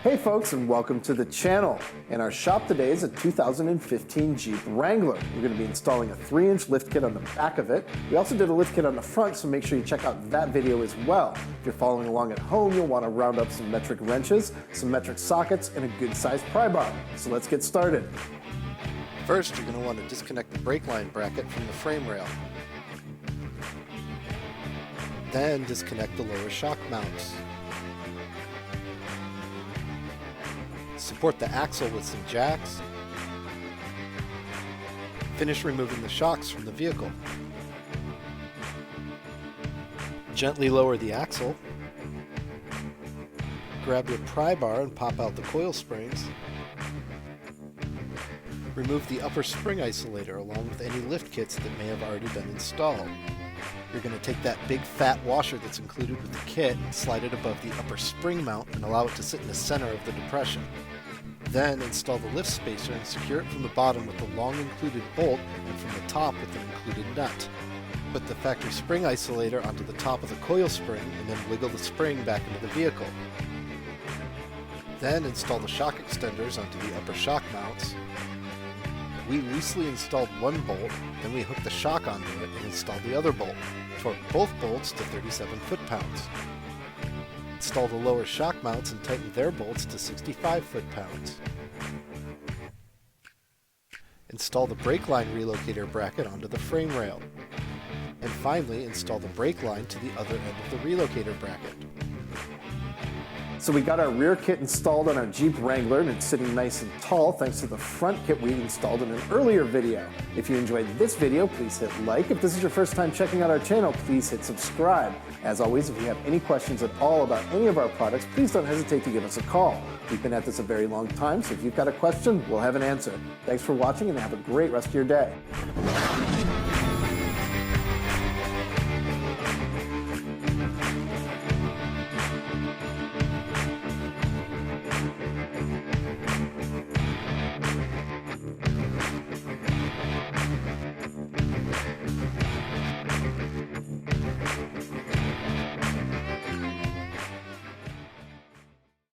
Hey folks, and welcome to the channel. And our shop today is a 2015 Jeep Wrangler. We're going to be installing a 3-inch lift kit on the back of it. We also did a lift kit on the front, so make sure you check out that video as well. If you're following along at home, you'll want to round up some metric wrenches, some metric sockets, and a good-sized pry bar. So let's get started. First, you're going to want to disconnect the brake line bracket from the frame rail. Then disconnect the lower shock mounts. Support the axle with some jacks. Finish removing the shocks from the vehicle. Gently lower the axle. Grab your pry bar and pop out the coil springs. Remove the upper spring isolator along with any lift kits that may have already been installed. You're going to take that big fat washer that's included with the kit and slide it above the upper spring mount and allow it to sit in the center of the depression. Then install the lift spacer and secure it from the bottom with the long included bolt and from the top with an included nut. Put the factory spring isolator onto the top of the coil spring and then wiggle the spring back into the vehicle. Then install the shock extenders onto the upper shock mounts. We loosely installed one bolt, then we hooked the shock onto it and installed the other bolt. Torque both bolts to 37 foot-pounds. Install the lower shock mounts and tighten their bolts to 65 foot-pounds. Install the brake line relocator bracket onto the frame rail. And finally, install the brake line to the other end of the relocator bracket. So we got our rear kit installed on our Jeep Wrangler, and it's sitting nice and tall thanks to the front kit we installed in an earlier video. If you enjoyed this video, please hit like. If this is your first time checking out our channel, please hit subscribe. As always, if you have any questions at all about any of our products, please don't hesitate to give us a call. We've been at this a very long time, so if you've got a question, we'll have an answer. Thanks for watching and have a great rest of your day.